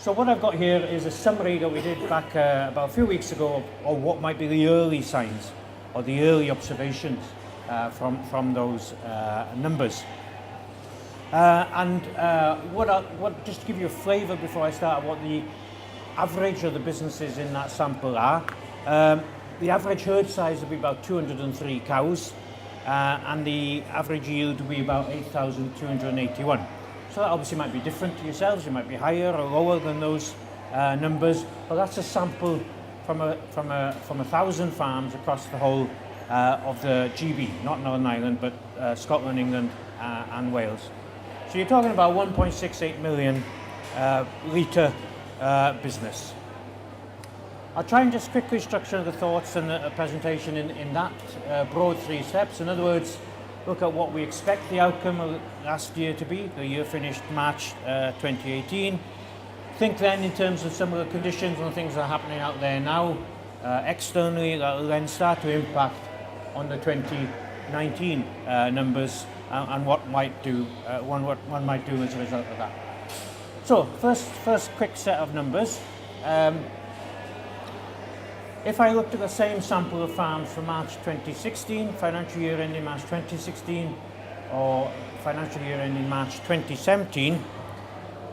So what I've got here is a summary that we did back about a few weeks ago of what might be the early signs or the early observations from those numbers. Just to give you a flavour before I start, what the average of the businesses in that sample are. The average herd size will be about 203 cows, and the average yield will be about 8,281. So that obviously might be different to yourselves. You might be higher or lower than those numbers, but that's a sample from 1,000 farms across the whole of the GB, not Northern Ireland, but Scotland, England, and Wales. So you're talking about 1.68 million litre business. I'll try and just quickly structure the thoughts and the presentation in that broad 3 steps. In other words, look at what we expect the outcome of last year to be. The year finished March 2018. Think then in terms of some of the conditions and things that are happening out there now externally that will then start to impact on the 2019 numbers and what might do one might do as a result of that. So first quick set of numbers. If I looked at the same sample of farms for March 2016, financial year ending March 2016, or financial year ending March 2017,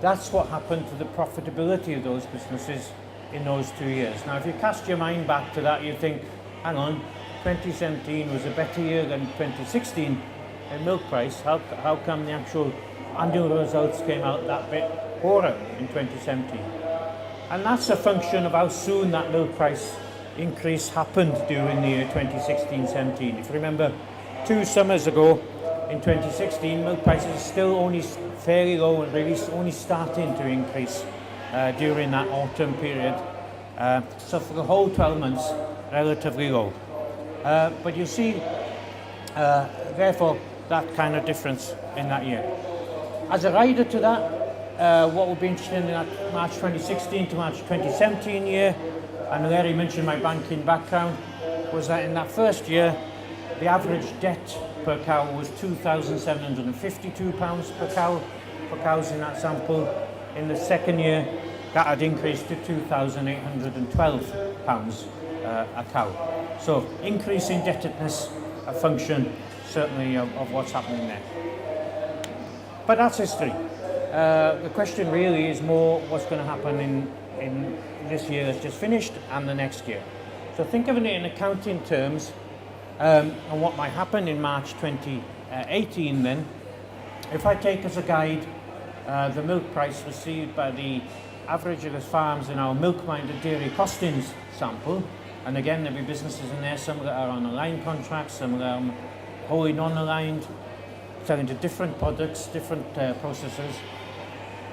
that's what happened to the profitability of those businesses in those 2 years. Now, if you cast your mind back to that, you think, hang on, 2017 was a better year than 2016 in milk price. How come the actual annual results came out that bit poorer in 2017? And that's a function of how soon that milk price increase happened during the year 2016-17. If you remember, 2 summers ago in 2016, milk prices are still only fairly low and really only starting to increase during that autumn period. So for the whole 12 months, relatively low. But you see, therefore, that kind of difference in that year. As a rider to that, what would be interesting in that March 2016 to March 2017 year, and Larry mentioned my banking background, was that in that first year, the average debt per cow was £2,752 per cow, for cows in that sample. In the second year, that had increased to £2,812 a cow. So increase in indebtedness, a function certainly of what's happening there. But that's history. The question really is more what's going to happen in this year that's just finished and the next year. So think of it in accounting terms and what might happen in March 2018 then. If I take as a guide the milk price received by the average of the farms in our milk-minded dairy costings sample, and again there'll be businesses in there, some that are on aligned contracts, some that are wholly non-aligned, selling to different products, different processors.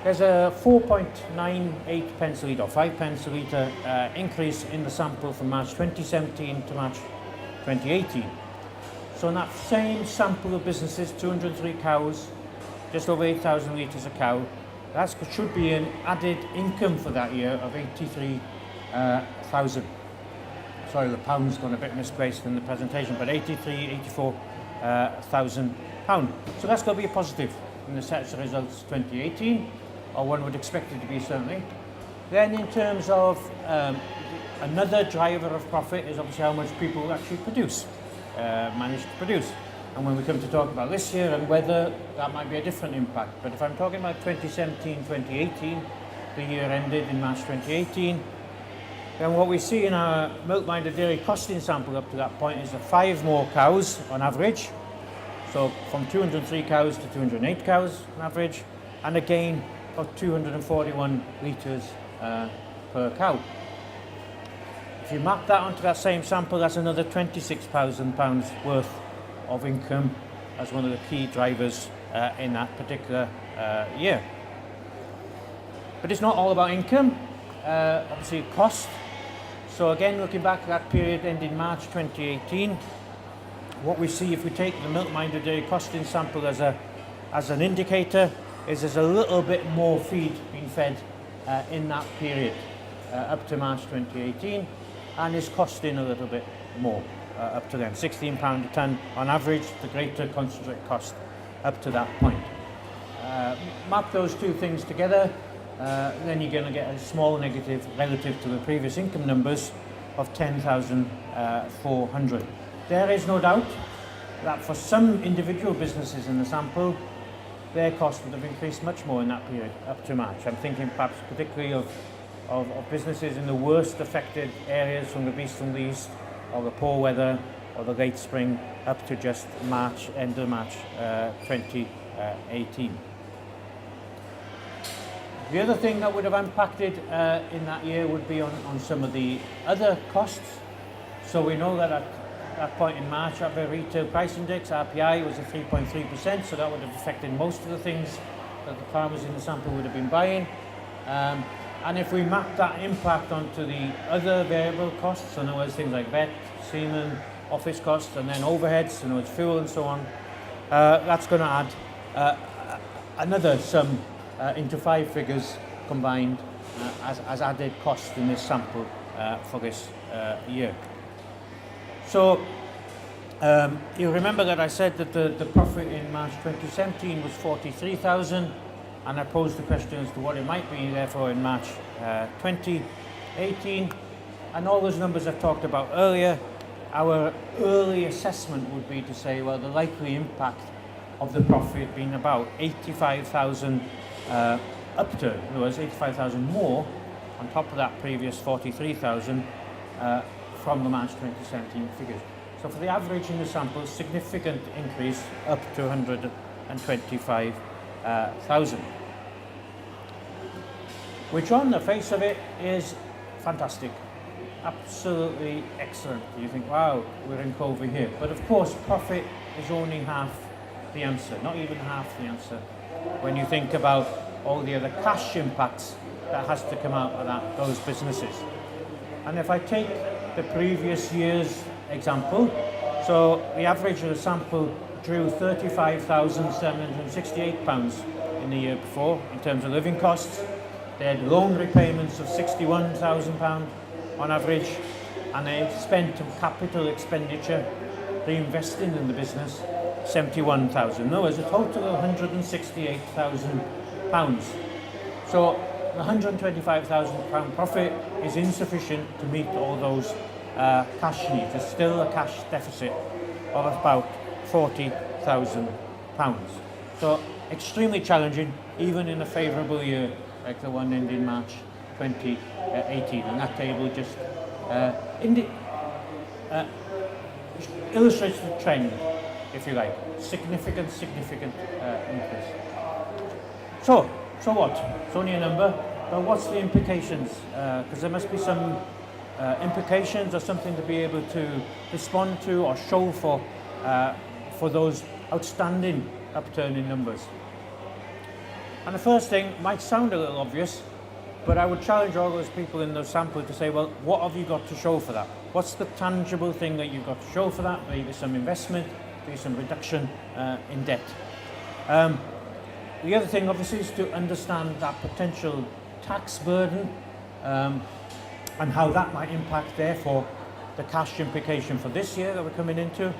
There's a 4.98 pence a litre, or 5 pence a litre increase in the sample from March 2017 to March 2018. So in that same sample of businesses, 203 cows, just over 8,000 litres a cow, that should be an added income for that year of 83,000. Sorry, the pound's gone a bit misplaced in the presentation, but 84,000 pound. So that's going to be a positive in the sets of results 2018, or one would expect it to be certainly. Then in terms of another driver of profit is obviously how much people actually manage to produce. And when we come to talk about this year and whether that might be a different impact. But if I'm talking about 2017-2018, the year ended in March 2018, then what we see in our milk-minded dairy costing sample up to that point is 5 more cows on average. So from 203 cows to 208 cows on average, and again of 241 litres per cow. If you map that onto that same sample, that's another £26,000 worth of income as one of the key drivers in that particular year. But it's not all about income, obviously cost. So again, looking back at that period ending March 2018, what we see if we take the milk-minded dairy costing sample as an indicator is there's a little bit more feed being fed in that period up to March 2018, and is costing a little bit more up to then, £16 a tonne on average, the greater concentrate cost up to that point. Map those two things together, then you're going to get a small negative relative to the previous income numbers of 10,400. There is no doubt that for some individual businesses in the sample, their costs would have increased much more in that period up to March. I'm thinking perhaps particularly of businesses in the worst affected areas from the east and the east, or the poor weather, or the late spring, up to just March, end of March 2018. The other thing that would have impacted in that year would be on some of the other costs. So we know that at that point in March, our retail price index, RPI, was at 3.3%, so that would have affected most of the things that the farmers in the sample would have been buying. And if we map that impact onto the other variable costs, so in other words, things like vet, semen, office costs, and then overheads, in other words, fuel and so on, that's going to add another sum into 5 figures combined as added cost in this sample for this year. So you remember that I said that the profit in March 2017 was 43,000, and I posed the question as to what it might be therefore in March 2018, and all those numbers I've talked about earlier. Our early assessment would be to say, well, the likely impact of the profit being about 85,000 upturn, in other words, 85,000 more on top of that previous 43,000 from the March 2017 figures. So for the average in the sample, significant increase up to 125,000, which on the face of it is fantastic, absolutely excellent. You think, wow, we're in COVID here. But of course, profit is only half the answer, not even half the answer, when you think about all the other cash impacts that has to come out of those businesses. And if I take the previous year's example, so the average of the sample drew £35,768 in the year before in terms of living costs. They had loan repayments of £61,000 on average, and they spent on capital expenditure, reinvesting in the business, £71,000. In other words, a total of £168,000. So the £125,000 profit is insufficient to meet all those cash needs. There's still a cash deficit of about £40,000. So extremely challenging, even in a favourable year like the one ending March 2018. And that table just illustrates the trend, if you like. Significant increase. So what? It's only a number, but what's the implications? Because there must be some implications or something to be able to respond to or show for those outstanding upturning numbers. And the first thing might sound a little obvious, but I would challenge all those people in those samples to say, well, what have you got to show for that? What's the tangible thing that you've got to show for that? Maybe some investment, maybe some reduction in debt. The other thing, obviously, is to understand that potential tax burden and how that might impact, therefore, the cash implication for this year that we're coming into.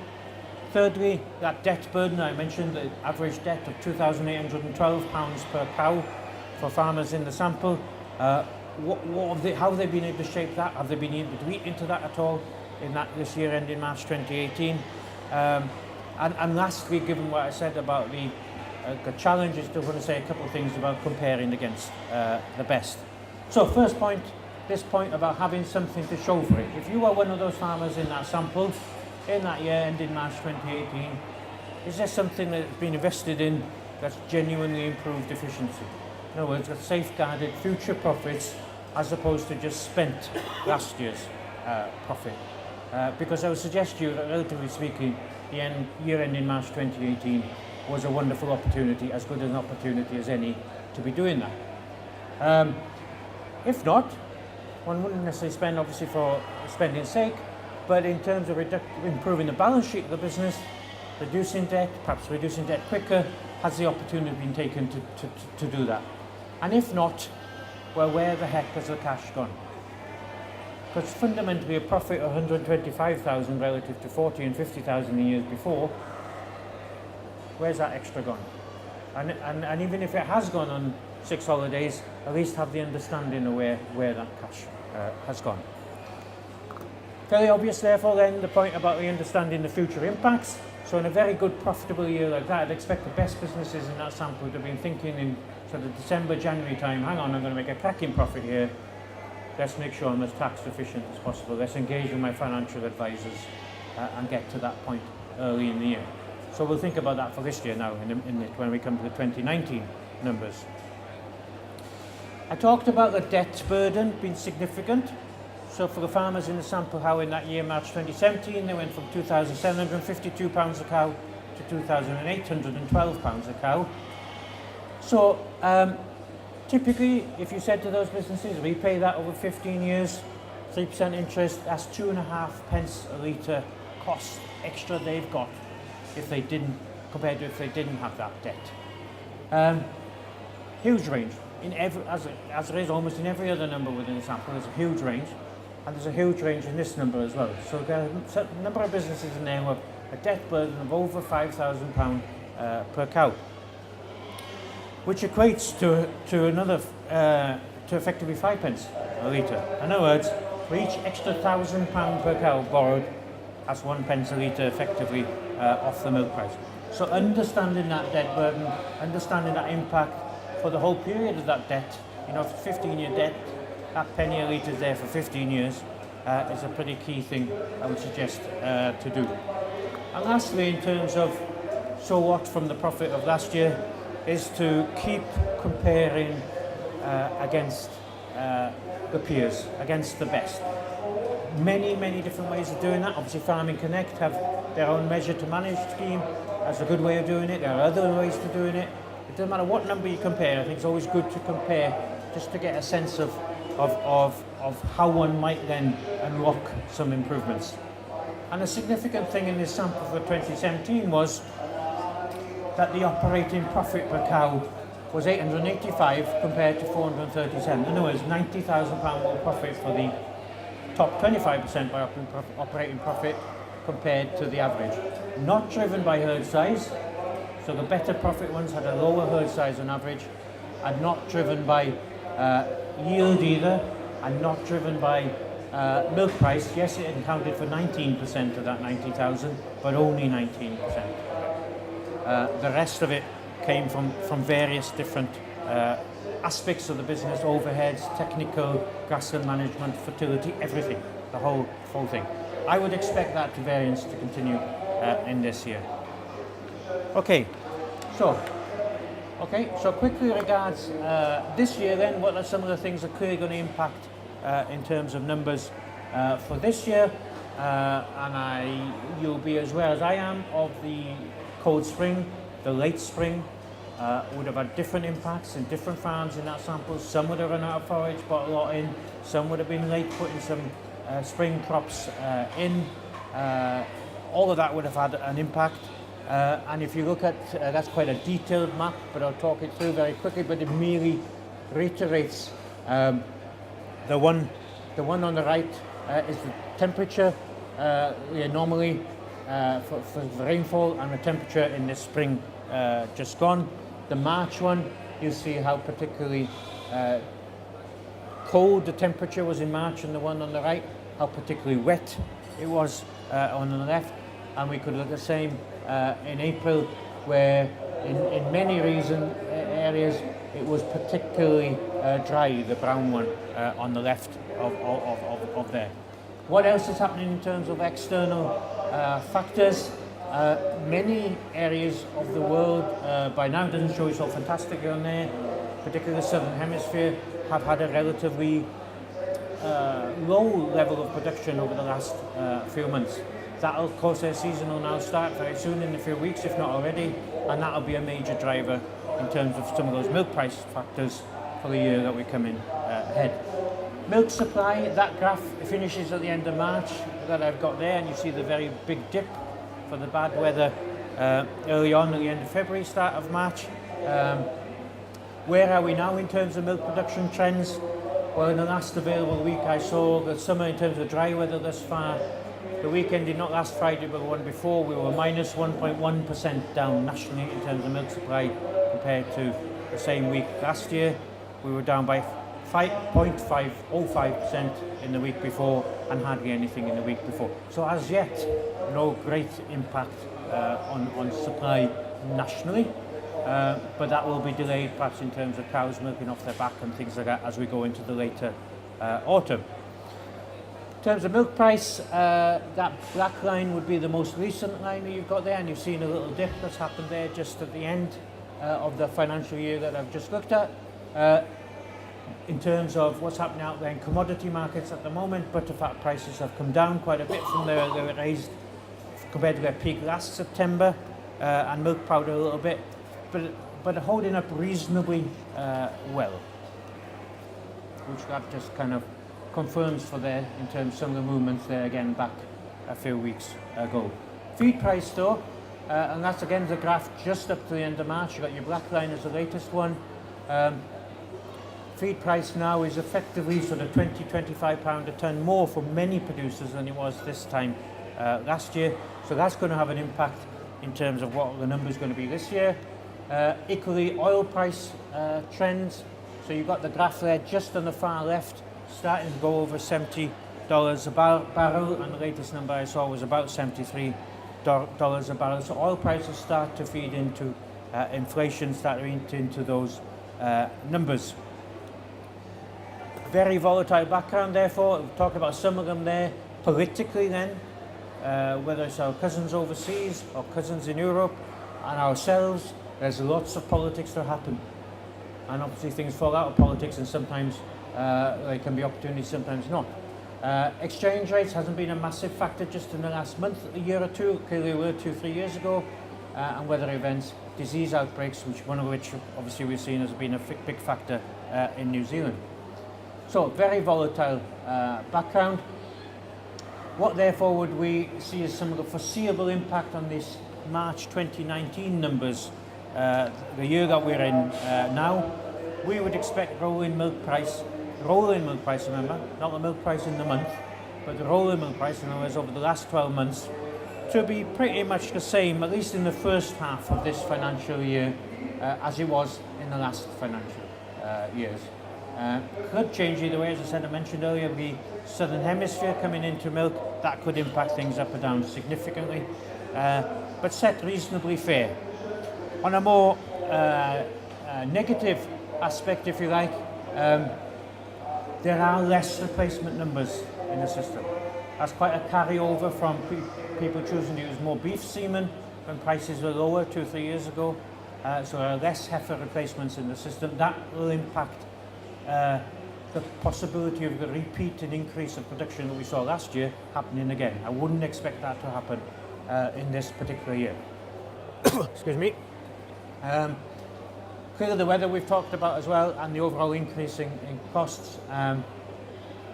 Thirdly, that debt burden, I mentioned the average debt of £2,812 per cow for farmers in the sample. How have they been able to shape that? Have they been able to eat into that at all in this year ending March 2018? And lastly, given what I said about the challenge, I still want to say a couple of things about comparing against the best. So first point, this point about having something to show for it. If you are one of those farmers in that sample, in that year ending March 2018, is there something that's been invested in that's genuinely improved efficiency? In other words, that's safeguarded future profits as opposed to just spent last year's profit. Because I would suggest to you that, relatively speaking, the year ending March 2018 was a wonderful opportunity, as good an opportunity as any, to be doing that. If not, one wouldn't necessarily spend, obviously, for spending's sake, but in terms of improving the balance sheet of the business, reducing debt, perhaps reducing debt quicker, has the opportunity been taken to do that? And if not, well, where the heck has the cash gone? Because fundamentally a profit of 125,000 relative to 40 and 50,000 the years before, where's that extra gone? And even if it has gone on 6 holidays, at least have the understanding of where that cash has gone. Very obvious, therefore, then, the point about the understanding the future impacts. So in a very good, profitable year like that, I'd expect the best businesses in that sample to have been thinking in sort of December, January time, hang on, I'm going to make a cracking profit here. Let's make sure I'm as tax efficient as possible. Let's engage with my financial advisors and get to that point early in the year. So we'll think about that for this year now when we come to the 2019 numbers. I talked about the debt burden being significant. So for the farmers in the sample, how in that year, March 2017, they went from £2,752 a cow to £2,812 a cow. So typically, if you said to those businesses, repay that over 15 years, 3% interest, that's 2.5 pence a litre cost extra they've got if they didn't, compared to if they didn't have that debt. Huge range. As there is almost in every other number within the sample, there's a huge range. And there's a huge range in this number as well. So there are a number of businesses in there who have a debt burden of over £5,000 per cow, which equates to effectively 5 pence a litre. In other words, for each extra £1,000 per cow borrowed, that's 1 pence a litre effectively off the milk price. So understanding that debt burden, understanding that impact for the whole period of that debt, you know, 15-year debt, that penny a litre is there for 15 years, is a pretty key thing I would suggest to do. And lastly, in terms of so what from the profit of last year, is to keep comparing against the peers, against the best. Many different ways of doing that. Obviously Farming Connect have their own measure to manage scheme. That's a good way of doing it. There are other ways to doing it. It doesn't matter what number you compare. I think it's always good to compare just to get a sense of how one might then unlock some improvements. And a significant thing in this sample for 2017 was that the operating profit per cow was 885 compared to 437. In other words, £90,000 more profit for the top 25% by operating profit compared to the average. Not driven by herd size, so the better profit ones had a lower herd size on average, and not driven by yield either, and not driven by milk price. Yes, it accounted for 19% of that 90,000, but only 19%. The rest of it came from various different aspects of the business, overheads, technical, grassland management, fertility, everything, the whole thing. I would expect that variance to continue in this year. Okay, so quickly regards this year then, what are some of the things that are clearly going to impact in terms of numbers for this year? And you'll be as well as I am of the cold spring, the late spring, would have had different impacts in different farms in that sample. Some would have run out of forage, bought a lot in. Some would have been late putting some spring crops in. All of that would have had an impact. And if you look at, that's quite a detailed map, but I'll talk it through very quickly, but it merely reiterates the one on the right is the temperature normally for the rainfall and the temperature in this spring just gone. The March one, you see how particularly cold the temperature was in March, and the one on the right, how particularly wet it was on the left. And we could look the same in April, where in many areas it was particularly dry, the brown one on the left of there. What else is happening in terms of external factors? Many areas of the world, by now it doesn't show you so fantastically on there, particularly the southern hemisphere, have had a relatively low level of production over the last few months. That'll, of course, their season will now start very soon, in a few weeks, if not already, and that'll be a major driver in terms of some of those milk price factors for the year that we're coming ahead. Milk supply, that graph finishes at the end of March that I've got there, and you see the very big dip for the bad weather early on at the end of February, start of March. Where are we now in terms of milk production trends? Well, in the last available week I saw that summer in terms of dry weather thus far, the weekend did not last Friday, but the one before, we were minus 1.1% down nationally in terms of milk supply compared to the same week last year. We were down by 5.505% in the week before and hardly anything in the week before. So as yet, no great impact on supply nationally, but that will be delayed perhaps in terms of cows milking off their back and things like that as we go into the later autumn. In terms of milk price, that black line would be the most recent line that you've got there, and you've seen a little dip that's happened there just at the end of the financial year that I've just looked at. In terms of what's happening out there in commodity markets at the moment, butterfat prices have come down quite a bit from they were raised compared to their peak last September, and milk powder a little bit, but holding up reasonably well, which that just kind of confirms for there in terms of some of the movements there again back a few weeks ago. Feed price though, and that's again the graph just up to the end of March. You've got your black line as the latest one. Feed price now is effectively sort of £20–25 a tonne more for many producers than it was this time last year. So that's going to have an impact in terms of what the number is going to be this year. Equally, oil price trends. So you've got the graph there just on the far left, starting to go over $70 a barrel, and the latest number I saw was about $73 a barrel. So oil prices start to feed into inflation, start to eat into those numbers. Very volatile background, therefore. We'll talk about some of them there. Politically then, whether it's our cousins overseas or cousins in Europe and ourselves, there's lots of politics to happen. And obviously things fall out of politics, and sometimes they can be opportunities, sometimes not. Exchange rates hasn't been a massive factor just in the last month, a year or two. Clearly they were 2–3 years ago. And weather events, disease outbreaks, one of which obviously we've seen has been a big factor in New Zealand. So very volatile background. What therefore would we see as some of the foreseeable impact on this March 2019 numbers, the year that we're in now? We would expect rolling milk price, remember, not the milk price in the month, but the rolling milk price, in other words, over the last 12 months, to be pretty much the same, at least in the first half of this financial year, as it was in the last financial years. Could change either way, as I said, I mentioned earlier, the southern hemisphere coming into milk, that could impact things up or down significantly, but set reasonably fair. On a more negative aspect, if you like, there are less replacement numbers in the system. That's quite a carryover from people choosing to use more beef semen when prices were lower 2–3 years ago. So there are less heifer replacements in the system. That will impact the possibility of the repeat and increase of production that we saw last year happening again. I wouldn't expect that to happen in this particular year. Excuse me. Clearly the weather we've talked about as well, and the overall increase in costs,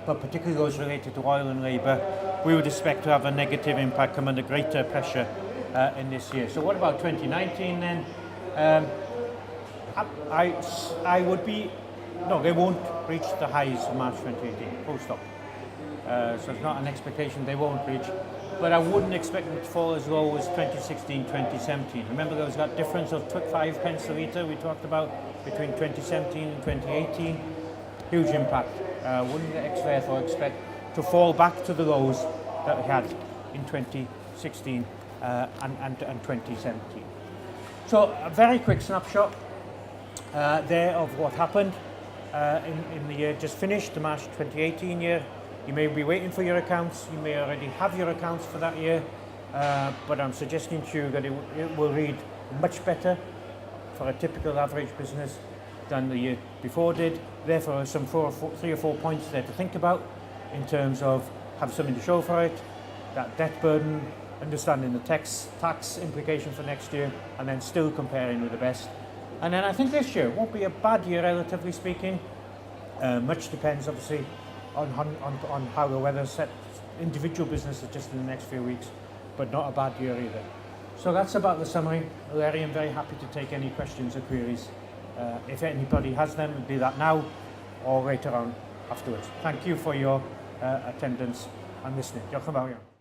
but particularly those related to oil and labour, we would expect to have a negative impact, come under greater pressure in this year. So what about 2019 then? I would be, no, they won't reach the highs of March 2018, full stop. So it's not an expectation they won't reach, but I wouldn't expect them to fall as low as 2016, 2017. Remember there was that difference of 5 pence a litre we talked about between 2017 and 2018. Huge impact. Wouldn't therefore expect to fall back to the lows that we had in 2016 and 2017. So a very quick snapshot there of what happened in the year just finished, the March 2018 year. You may be waiting for your accounts, you may already have your accounts for that year, but I'm suggesting to you that it will read much better for a typical average business than the year before did. Therefore, some 3 or 4 points there to think about in terms of have something to show for it, that debt burden, understanding the tax implication for next year, and then still comparing with the best. And then I think this year won't be a bad year, relatively speaking. Much depends, obviously, on how the weather sets individual businesses just in the next few weeks, but not a bad year either. So that's about the summary. Larry, I'm very happy to take any questions or queries. If anybody has them, do that now or later on afterwards. Thank you for your attendance and listening. Diolch yn fawr iawn.